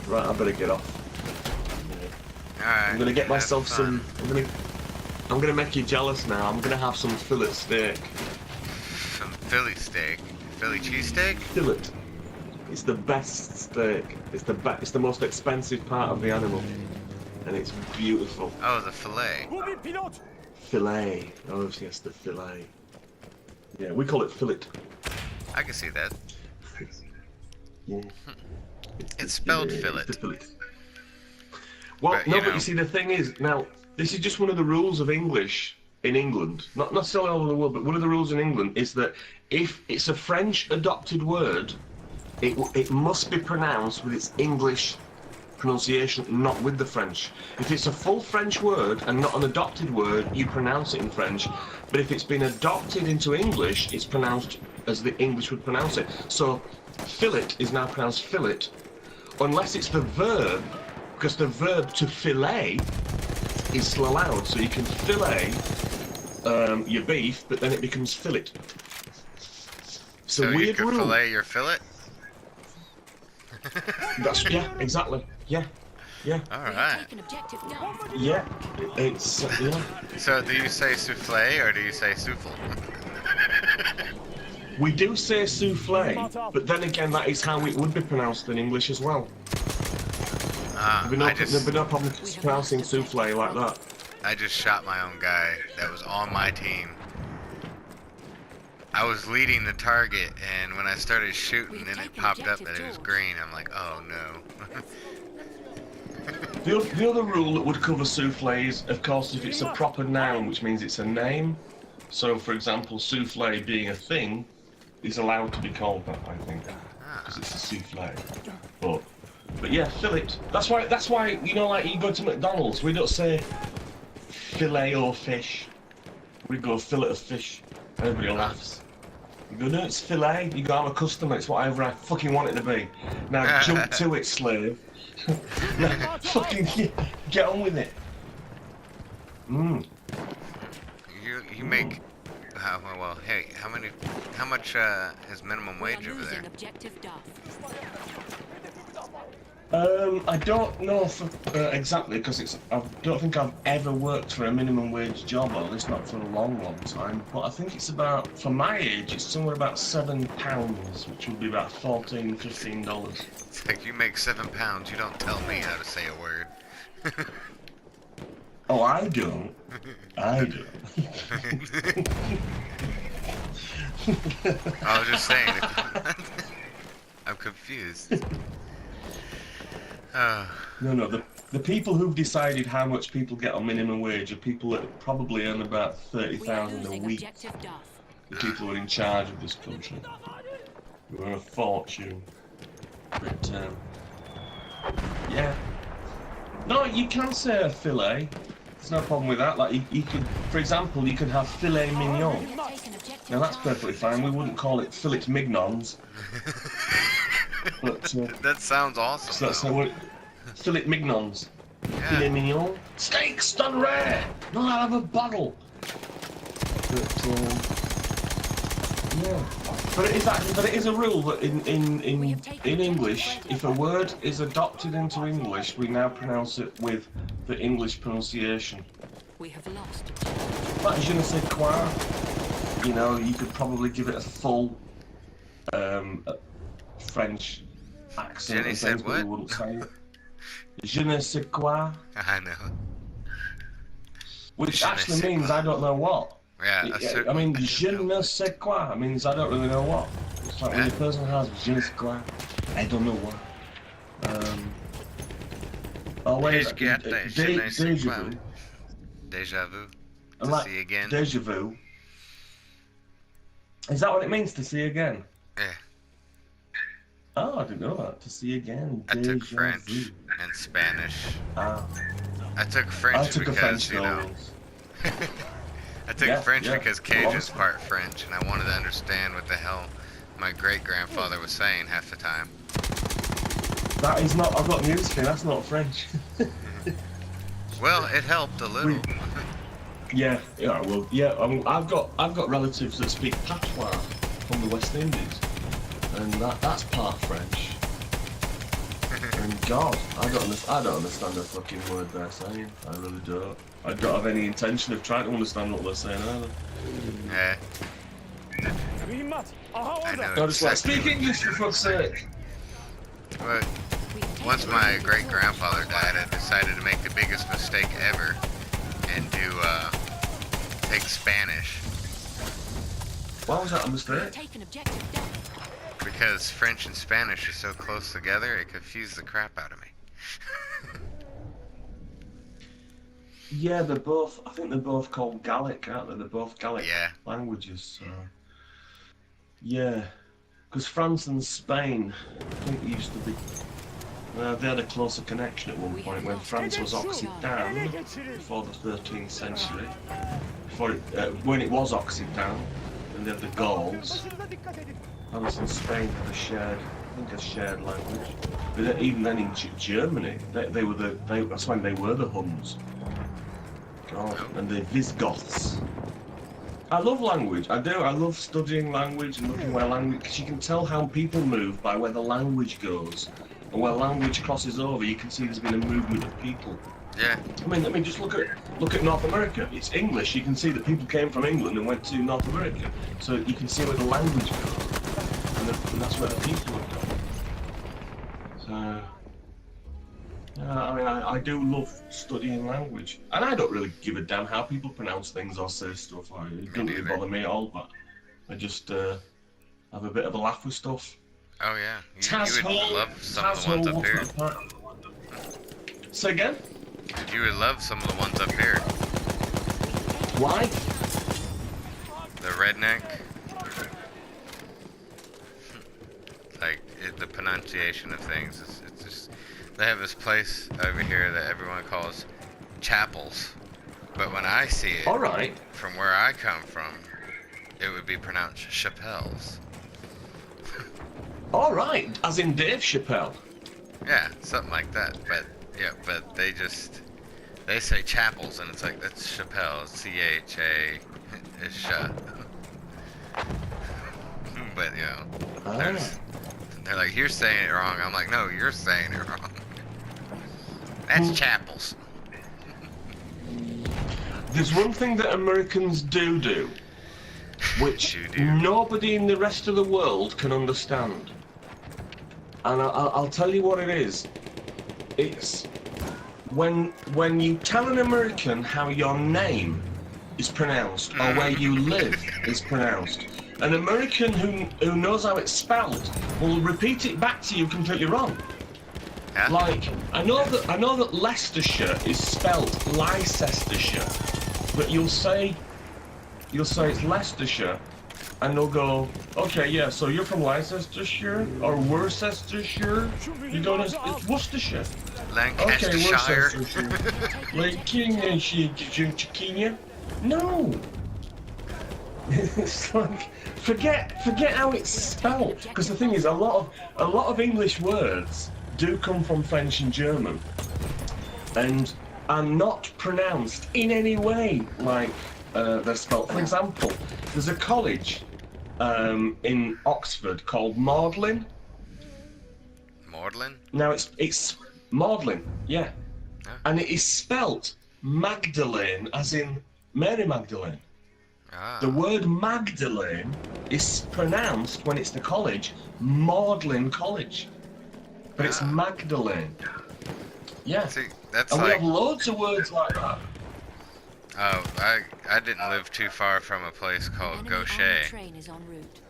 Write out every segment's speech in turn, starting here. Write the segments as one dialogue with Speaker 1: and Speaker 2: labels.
Speaker 1: Right, I better get off.
Speaker 2: Alright.
Speaker 1: I'm gonna get myself
Speaker 2: fun.
Speaker 1: some. I'm gonna make you jealous now. I'm gonna have some fillet steak.
Speaker 2: Some Philly steak. Philly cheesesteak?
Speaker 1: Fillet. It's the best steak. It's the most expensive part of the animal, and it's beautiful.
Speaker 2: Oh, the fillet.
Speaker 1: Fillet. Oh yes, the fillet. Yeah, we call it fillet.
Speaker 2: I can see that.
Speaker 1: Yeah.
Speaker 2: It's spelled
Speaker 1: yeah,
Speaker 2: fillet.
Speaker 1: It's the fillet. Well,
Speaker 2: But,
Speaker 1: no,
Speaker 2: you
Speaker 1: but
Speaker 2: know.
Speaker 1: you see, the thing is, now, this is just one of the rules of English in England. Not necessarily all over the world, but one of the rules in England is that if it's a French adopted word, it must be pronounced with its English pronunciation, not with the French. If it's a full French word and not an adopted word, you pronounce it in French. But if it's been adopted into English, it's pronounced as the English would pronounce it. So, fillet is now pronounced fillet, unless it's the verb, because the verb to fillet is still allowed. So you can fillet your beef, but then it becomes fillet. It's
Speaker 2: So
Speaker 1: a
Speaker 2: you
Speaker 1: weird
Speaker 2: could
Speaker 1: rule.
Speaker 2: fillet your fillet?
Speaker 1: Yeah, exactly. Yeah.
Speaker 2: Alright.
Speaker 1: Yeah. It's yeah.
Speaker 2: So do you say souffle or do you say souffle?
Speaker 1: We do say souffle, but then again, that is how it would be pronounced in English as well. There'd be no problem pronouncing souffle like that.
Speaker 2: I just shot my own guy that was on my team. I was leading the target, and when I started shooting, and it popped up that it was green, I'm like, oh no.
Speaker 1: The other rule that would cover souffle is, of course, if it's a proper noun, which means it's a name. So, for example, souffle being a thing is allowed to be called that, I think, because it's a souffle. But yeah, fillet. That's why you know, like you go to McDonald's, we don't say fillet or fish. We go fillet of fish. Everybody laughs. You go, no, it's fillet. You go, I'm a customer. It's whatever I fucking want it to be. Now jump to it, slave. Now, fucking get on with it.
Speaker 2: You make, well, hey, how much is minimum wage over there?
Speaker 1: I don't know exactly, because I don't think I've ever worked for a minimum wage job, or at least not for a long, long time. But I think it's about, for my age, it's somewhere about £7, which would be about $14, $15.
Speaker 2: It's like you make £7, you don't tell me how to say a word.
Speaker 1: Oh, I don't. I don't.
Speaker 2: I was just saying. I'm confused.
Speaker 1: No, the people who've decided how much people get on minimum wage are people that probably earn about 30,000 a week. The people who are in charge of this country. Who earn a fortune. But, yeah. No, you can say a fillet. There's no problem with that. Like, you could, for example, you could have filet mignon. Now, that's perfectly fine. We wouldn't call it filet mignons. But,
Speaker 2: That sounds awesome.
Speaker 1: so that's how filet mignons. Filet
Speaker 2: Yeah.
Speaker 1: mignon. Steaks done rare! Not out of a bottle! But, yeah. But it is a rule that in English, if a word is adopted into English, we now pronounce it with the English pronunciation.
Speaker 3: We have lost.
Speaker 1: Like je ne sais quoi, you know, you could probably give it a full French accent.
Speaker 2: Je ne sais
Speaker 1: and things, but we
Speaker 2: what?
Speaker 1: wouldn't say it. Je ne sais quoi,
Speaker 2: I know.
Speaker 1: which
Speaker 2: Je ne
Speaker 1: actually
Speaker 2: sais
Speaker 1: means
Speaker 2: quoi.
Speaker 1: I don't know what.
Speaker 2: Yeah,
Speaker 1: I mean, je ne sais quoi means I don't really know what. It's like when
Speaker 2: Yeah.
Speaker 1: a person has je ne sais quoi, I don't know what. Oh wait,
Speaker 2: Je ne sais
Speaker 1: déjà
Speaker 2: quoi.
Speaker 1: vu.
Speaker 2: Deja vu. To
Speaker 1: Like,
Speaker 2: see again.
Speaker 1: Deja vu. Is that what it means, to see again?
Speaker 2: Yeah.
Speaker 1: Oh, I didn't know that. To see again.
Speaker 2: I took
Speaker 1: Deja
Speaker 2: French
Speaker 1: vu.
Speaker 2: and Spanish.
Speaker 1: Ah,
Speaker 2: I took French
Speaker 1: I took a
Speaker 2: because,
Speaker 1: French
Speaker 2: you know,
Speaker 1: notes.
Speaker 2: I took
Speaker 1: Yeah,
Speaker 2: French
Speaker 1: yeah.
Speaker 2: because Cage is
Speaker 1: Awesome.
Speaker 2: part French, and I wanted to understand what the hell my great-grandfather was saying half the time.
Speaker 1: That is not. I've got news for you. That's not French.
Speaker 2: Well, it helped a little.
Speaker 1: Yeah. Well, yeah. I've got relatives that speak patois from the West Indies, and that's part French. And God, I don't understand a fucking word they're saying. I really don't. I don't have any intention of trying to understand what they're saying either.
Speaker 2: Yeah. I know.
Speaker 1: I just like,
Speaker 2: exactly
Speaker 1: speak English for fuck's sake.
Speaker 2: what- Once my great grandfather died, I decided to make the biggest mistake ever and take Spanish.
Speaker 1: Why was that a mistake?
Speaker 3: Take an objective down.
Speaker 2: Because French and Spanish are so close together, it confused the crap out of me.
Speaker 1: Yeah, they're both. I think they're both called Gallic, aren't they? They're both Gallic
Speaker 2: Yeah.
Speaker 1: languages. So. Yeah, because France and Spain, I think used to be. They had a closer connection at one point when France was Occitan before the 13th century. When it was Occitan, and they had the Gauls. France and Spain had a shared language. But even then in Germany, that's when they were the Huns. God, and the Visigoths. I love language. I do. I love studying language and looking where language, because you can tell how people move by where the language goes, and where language crosses over. You can see there's been a movement of people.
Speaker 2: Yeah.
Speaker 1: I mean, just look at North America. It's English. You can see that people came from England and went to North America, so you can see where the language goes, and that's where the people have gone. So. I mean, I do love studying language, and I don't really give a damn how people pronounce things or say stuff. It doesn't really bother me at all, but I just have a bit of a laugh with stuff.
Speaker 2: Oh yeah. You would love some of the ones up here.
Speaker 1: Say again?
Speaker 2: You would love some of the ones up here.
Speaker 1: Why?
Speaker 2: The redneck. Like the pronunciation of things. It's just. They have this place over here that everyone calls chapels, but when I see it,
Speaker 1: All right.
Speaker 2: from where I come from, it would be pronounced chapels.
Speaker 1: All right, as in Dave Chappelle.
Speaker 2: Yeah, something like that. But yeah, but they say chapels, and it's like that's Chappelle, CHA, it's Sh. But you know, they're like, you're saying it wrong. I'm like, no, you're saying it wrong. That's chapels.
Speaker 1: There's one thing that Americans do, which
Speaker 2: You do.
Speaker 1: nobody in the rest of the world can understand. And I'll tell you what it is. It's when you tell an American how your name is pronounced or where you live is pronounced, an American who knows how it's spelled will repeat it back to you completely wrong.
Speaker 2: Yeah?
Speaker 1: Like, I know that Leicestershire is spelled Leicestershire, but you'll say it's Leicestershire, and they'll go, okay, yeah, so you're from Leicestershire or Worcestershire? You don't know, it's Worcestershire. Okay,
Speaker 2: Lancashire.
Speaker 1: Worcestershire. Like Kenya? No. It's like forget how it's spelled, because the thing is, a lot of English words do come from French and German, and are not pronounced in any way like they're spelled. For example, there's a college in Oxford called Magdalen.
Speaker 2: Magdalen?
Speaker 1: Now it's Magdalen, yeah,
Speaker 2: Yeah.
Speaker 1: and it is spelt Magdalene, as in Mary Magdalene.
Speaker 2: Ah.
Speaker 1: The word Magdalene is pronounced, when it's the college, Magdalen College. But it's Magdalene. Yeah.
Speaker 2: See, that's
Speaker 1: And we
Speaker 2: like.
Speaker 1: have loads of words like that.
Speaker 2: Oh, I didn't live too far from a place called
Speaker 3: Enemy
Speaker 2: Gaucher,
Speaker 3: armored train is en route.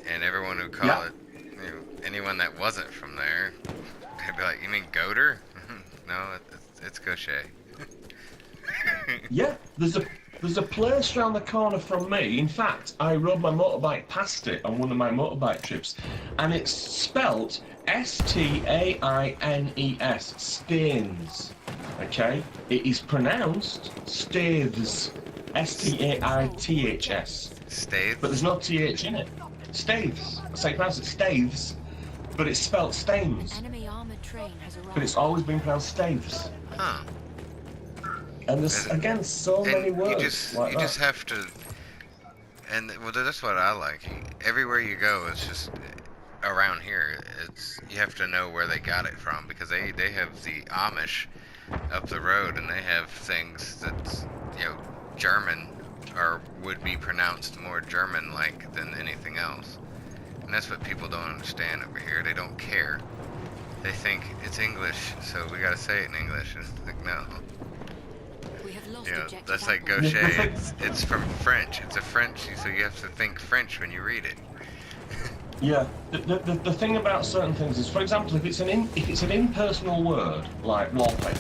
Speaker 2: and everyone would call
Speaker 1: Yeah.
Speaker 2: it. Anyone that wasn't from there, they'd be like, "You mean Goater?" No, it's Gaucher.
Speaker 1: Yeah, there's a place around the corner from me. In fact, I rode my motorbike past it on one of my motorbike trips, and it's spelt Staines, Staines. Okay, it is pronounced Staithes, Staiths,
Speaker 2: States.
Speaker 1: but there's no th in it. Staithes. So you pronounce it Staithes, but it's spelt Staines.
Speaker 3: Enemy armored train has arrived.
Speaker 1: But it's always been pronounced Staithes.
Speaker 2: Huh.
Speaker 1: And there's again so many
Speaker 2: And
Speaker 1: words
Speaker 2: you just
Speaker 1: like
Speaker 2: you
Speaker 1: that.
Speaker 2: just have to. And well, that's what I like. Everywhere you go, it's just around here, it's you have to know where they got it from because they have the Amish up the road and they have things that's German or would be pronounced more German-like than anything else, and that's what people don't understand over here. They don't care. They think it's English, so we gotta say it in English. And it's like, no.
Speaker 3: We have lost
Speaker 2: You know,
Speaker 3: objective
Speaker 2: that's like
Speaker 3: apples.
Speaker 2: gaucher. It's from French. It's a French, so you have to think French when you read it.
Speaker 1: Yeah, the thing about certain things is, for example, if it's an impersonal word like wallpaper,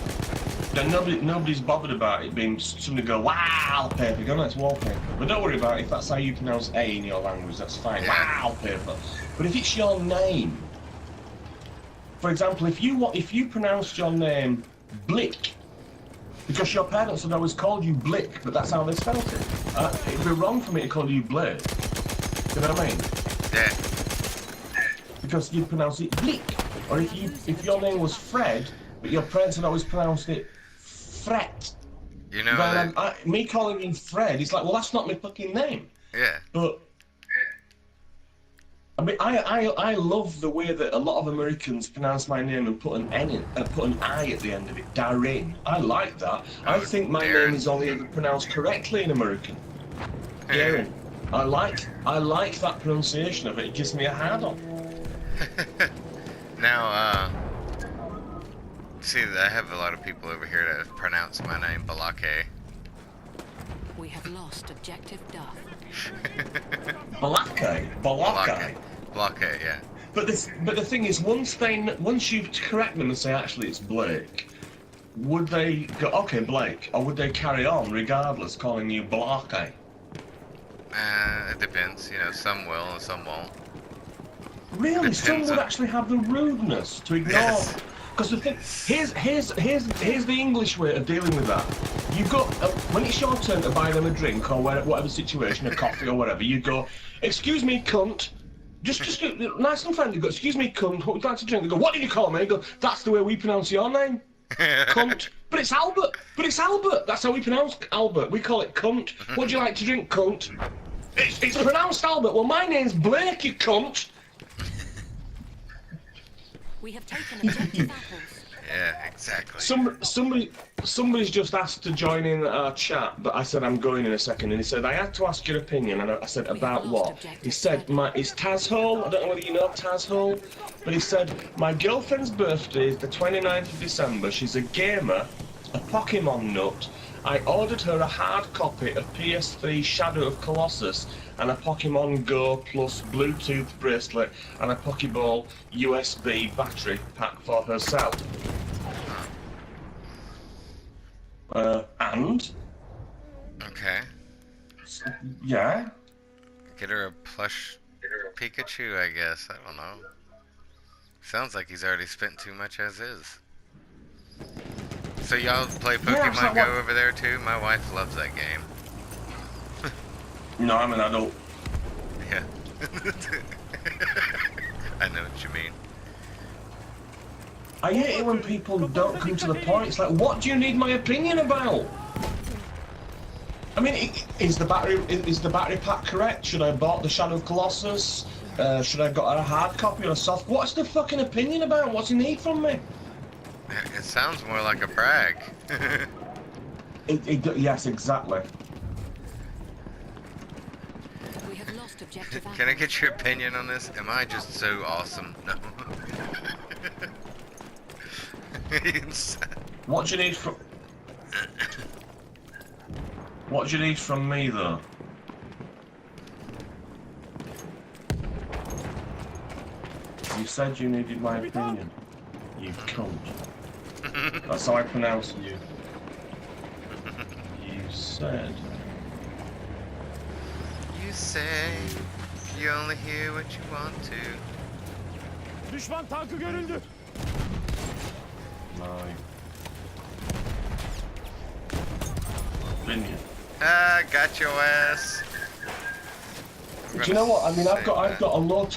Speaker 1: then nobody's bothered about it being somebody go wallpaper. Go, no, it's wallpaper. But don't worry about it if that's how you pronounce A in your language. That's fine.
Speaker 2: Yeah.
Speaker 1: Wallpaper. But if it's your name, for example, if you pronounced your name Blick, because your parents had always called you Blick, but that's how they spelt it. It'd be wrong for me to call you Blade. You know what I mean?
Speaker 2: Yeah.
Speaker 1: Because you'd pronounce it Blick. Or if your name was Fred, but your parents had always pronounced it Fret.
Speaker 2: You know.
Speaker 1: Then me calling you Fred, it's like, well, that's not my fucking name.
Speaker 2: Yeah.
Speaker 1: But I mean, I love the way that a lot of Americans pronounce my name and put an N in, put an I at the end of it. Darren. I like that. I
Speaker 2: Oh,
Speaker 1: think my
Speaker 2: Darren.
Speaker 1: name is only ever pronounced correctly in American. Darren. I like that pronunciation of it. It gives me a hard on.
Speaker 2: Now, see, I have a lot of people over here that pronounce my name Balake.
Speaker 3: We have lost objective Duff.
Speaker 1: Balake.
Speaker 2: Balake, yeah.
Speaker 1: But the thing is, once you correct them and say actually it's Blake, would they go okay Blake, or would they carry on regardless calling you Balake?
Speaker 2: It depends. Some will and some won't.
Speaker 1: Really, some
Speaker 2: Depends
Speaker 1: would
Speaker 2: on-
Speaker 1: actually have the rudeness to ignore.
Speaker 2: Yes.
Speaker 1: Because the thing, here's the English way of dealing with that. You go when it's your turn to buy them a drink or whatever situation, a coffee or whatever. You go, excuse me, cunt. Just nice and friendly. Go, excuse me, cunt. What would you like to drink? They go, what did you call me? You go, that's the way we pronounce your name, cunt. But it's Albert. That's how we pronounce Albert. We call it cunt. What do you like to drink, cunt? It's pronounced Albert. Well, my name's Blake, you cunt.
Speaker 3: We have taken objective apples.
Speaker 2: Yeah, exactly.
Speaker 1: Somebody's just asked to join in our chat, but I said I'm going in a second, and he said I had to ask your opinion, and I said about what? He said it's Taz Hole. I don't know whether you know Taz Hole, but he said my girlfriend's birthday is the 29th of December. She's a gamer, a Pokemon nut. I ordered her a hard copy of PS3 Shadow of Colossus and a Pokemon Go Plus Bluetooth bracelet and a Pokeball USB battery pack for herself. And?
Speaker 2: Okay.
Speaker 1: Yeah?
Speaker 2: Get her a plush Pikachu, I guess. I don't know. Sounds like he's already spent too much as is. So y'all play
Speaker 1: Yeah,
Speaker 2: Pokemon
Speaker 1: so
Speaker 2: Go
Speaker 1: what-
Speaker 2: over there too? My wife loves that game.
Speaker 1: No, I'm an adult.
Speaker 2: Yeah. I know what you mean.
Speaker 1: I hate it when people don't come to the point. It's like, what do you need my opinion about? I mean, is the battery pack correct? Should I have bought the Shadow of Colossus? Should I have got a hard copy or a soft? What's the fucking opinion about? What's he need from me?
Speaker 2: It sounds more like a brag.
Speaker 1: Yes, exactly.
Speaker 3: We have lost objective apples.
Speaker 2: Can I get your opinion on this? Am I just so awesome? No.
Speaker 1: What do you need from? What do you need from me, though? You said you needed my opinion. You cunt. That's how I pronounce you. You said.
Speaker 2: You say you only hear what you want to.
Speaker 4: Düşman tankı görüldü.
Speaker 1: My opinion.
Speaker 2: Ah, got your ass.
Speaker 1: Do you know what? I mean, I've got a low tolerance.